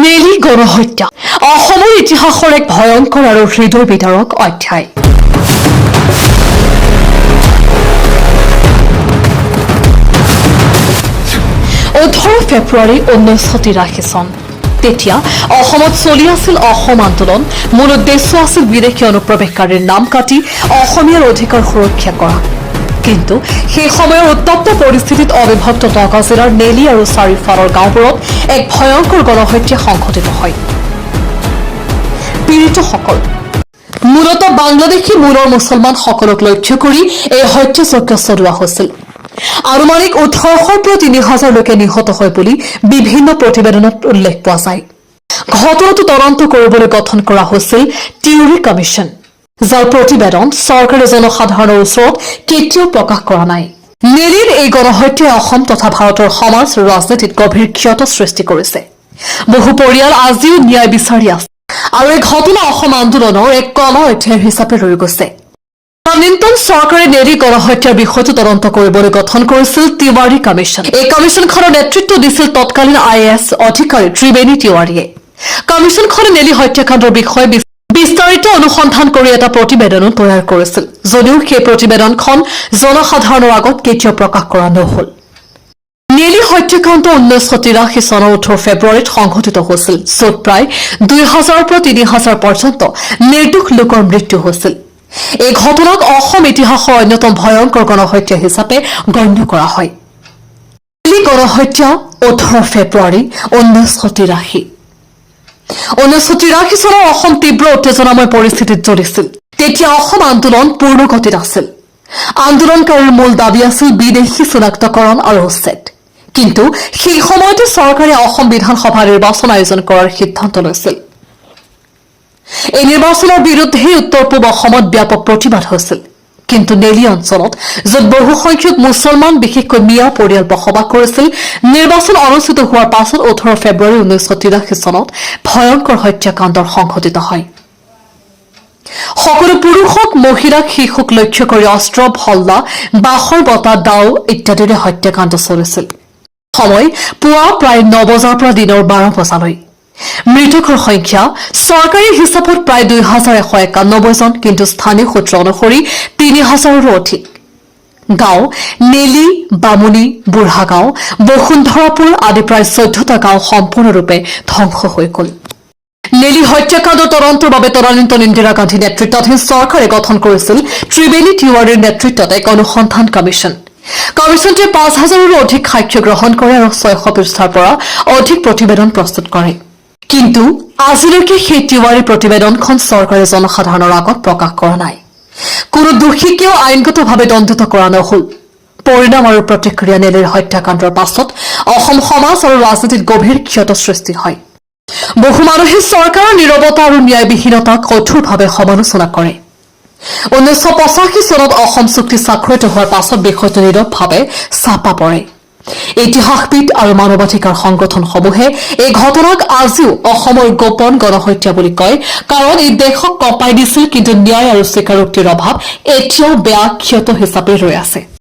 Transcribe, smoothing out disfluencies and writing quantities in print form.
নেলি গণহত্যা অসমৰ ইতিহাসৰ এক ভয়ংকৰ আৰু হৃদয় বিদাৰক অধ্যায়। 18 ফেব্ৰুৱাৰী 1983 চন। তেতিয়া অসমত চলি আছিল অসম আন্দোলন। মূল উদ্দেশ্য আছিল বিদেশী অনুপ্ৰৱেশকাৰীৰ নাম কাটি অসমীয়াৰ অধিকাৰ সুৰক্ষা কৰা। কিন্তু সেই সময়ৰ উত্তপ্ত পৰিস্থিতিত অবিভক্ত নগাঁও জিলাৰ নেলি আৰু চাৰিওফালৰ গাঁওবোৰত এক ভয়ংকৰ গণহত্যা সংঘটিত হয়। পীড়িতসকল মূলতঃ বাংলাদেশী মূলৰ মুছলমানসকলক লক্ষ্য কৰি এই হত্যাযজ্ঞ চলোৱা হৈছিল। আনুমানিক 1800 পৰা 3000 লোকে নিহত হয় বুলি বিভিন্ন প্ৰতিবেদনত উল্লেখ পোৱা যায়। ঘটনাটো তদন্ত কৰিবলৈ গঠন কৰা হৈছিল টিউৰি কমিশ্যন, যাৰ প্ৰতিবেদন চৰকাৰে জনসাধাৰণৰ ওচৰত কেতিয়াও প্ৰকাশ কৰা নাই। নেলিৰ এই গণহত্যাই অসম তথা ভাৰতৰ সমাজ ৰাজনীতিত গভীৰ ক্ষত সৃষ্টি কৰিছে। বহু পৰিয়াল আজিও ন্যায় বিচাৰি আছে আৰু এই ঘটনা অসম আন্দোলনৰ এক কলা অধ্যায় হিচাপে ৰৈ গৈছে। তদন্তৰ চৰকাৰে নেলি গণহত্যাৰ বিষয়টো তদন্ত কৰিবলৈ গঠন কৰিছিল তিৱাৰী কমিশ্যন। এই কমিশ্যনখনৰ নেতৃত্ব দিছিল তৎকালীন IAS অধিকাৰী ত্ৰিবেণী তিৱাৰীয়ে। কমিশ্যনখনে নেলি হত্যাকাণ্ডৰ বিষয়ে বিস্তাৰিত অনুসন্ধান কৰি এটা প্ৰতিবেদনো তৈয়াৰ কৰিছিল, যদিও সেই প্ৰতিবেদনখন জনসাধাৰণৰ আগত কেতিয়াও প্ৰকাশ কৰা নহল। নেলি হত্যাকাণ্ড 1983 চনৰ 18 ফেব্ৰুৱাৰীত সংঘটিত হৈছিল, য'ত প্ৰায় 2000 পৰা 3000 পৰ্যন্ত নিৰ্দোষ লোকৰ মৃত্যু হৈছিল। এই ঘটনাক অসম ইতিহাসৰ অন্যতম ভয়ংকৰ গণহত্যা হিচাপে গণ্য কৰা হয়। নেলি গণহত্যা 18 ফেব্ৰুৱাৰী 1983। 1983 চনৰ অসম তীব্ৰ উত্তেজনাময় পৰিস্থিতিত জ্বলিছিল। তেতিয়া অসম আন্দোলন পূৰ্ণগতিত আছিল। আন্দোলনকাৰীৰ মূল দাবী আছিল বিদেশী চিনাক্তকৰণ আৰু উচ্ছেদ। কিন্তু সেই সময়তে চৰকাৰে অসম বিধানসভা নিৰ্বাচন আয়োজন কৰাৰ সিদ্ধান্ত লৈছিল। এই নিৰ্বাচনৰ বিৰুদ্ধে উত্তৰ পূব অসমত ব্যাপক প্ৰতিবাদ হৈছিল। কিন্তু নেলি অঞ্চলত, য'ত বহুসংখ্যক মুছলমান বিশেষকৈ মিয়া পৰিয়াল বসবাস কৰিছিল, নিৰ্বাচন অনুষ্ঠিত হোৱাৰ পাছত 18 ফেব্ৰুৱাৰী 1983 চনত ভয়ংকৰ হত্যাকাণ্ডৰ সংঘটিত হয়। সকলো পুৰুষক, মহিলাক, শিশুক লক্ষ্য কৰি অস্ত্ৰ, ভল্লা, বাঁহৰ বঁটা, দাও ইত্যাদিৰে হত্যাকাণ্ড চলিছিল। সময় পুৱা প্ৰায় 9 বজাৰ পৰা দিনৰ 12 বজালৈ। মৃতকৰ সংখ্যা চৰকাৰী হিচাপত প্ৰায় 2191 জন, কিন্তু স্থানীয় সূত্ৰ অনুসৰি 3000ৰো অধিক। গাঁও নেলি, বামুণী, বুঢ়াগাঁও, বসুন্ধৰাপুৰ আদি প্ৰায় 14টা গাঁও সম্পূৰ্ণৰূপে ধ্বংস হৈ গ'ল। নেলি হত্যাকাণ্ডৰ তদন্তৰ বাবে তদানীন্তন ইন্দিৰা গান্ধী নেতৃত্বাধীন চৰকাৰে গঠন কৰিছিল ত্ৰিবেণী তিৱাৰীৰ নেতৃত্বত এক অনুসন্ধান কমিশ্যন। কমিশ্যনটোৱে 5000ৰো অধিক সাক্ষ্য গ্ৰহণ কৰে আৰু 600 পৃষ্ঠাৰ পৰা অধিক প্ৰতিবেদন প্ৰস্তুত কৰে। কিন্তু আজিলৈকে সেই তিৱাৰী প্ৰতিবেদনখন চৰকাৰে জনসাধাৰণৰ আগত প্ৰকাশ কৰা নাই। কোনো দোষীকেও আইনগতভাৱে দণ্ডিত কৰা নহল। পৰিণাম আৰু প্ৰতিক্ৰিয়া নেলিৰ হত্যাকাণ্ডৰ পাছত অসম সমাজ আৰু ৰাজনীতিত গভীৰ ক্ষত সৃষ্টি হয়। বহু মানুহে চৰকাৰৰ নীৰৱতা আৰু ন্যায়বিহীনতাক কঠোৰভাৱে সমালোচনা কৰে। 1985 চনত অসম চুক্তি স্বাক্ষৰিত হোৱাৰ পাছত বিষয়টো নীৰৱভাৱে চাপা পৰে। ইতিহাসবিদ আৰু মানৱাধিকাৰ সংগঠনসমূহে এই ঘটনাক আজিও অসমৰ গোপন গণহত্যা বুলি কয়, কাৰণ ই দেশক কঁপাই দিছিল, কিন্তু ন্যায় আৰু স্বীকাৰোক্তিৰ অভাৱ এতিয়াও বেয়া ক্ষত হিচাপে ৰৈ আছে।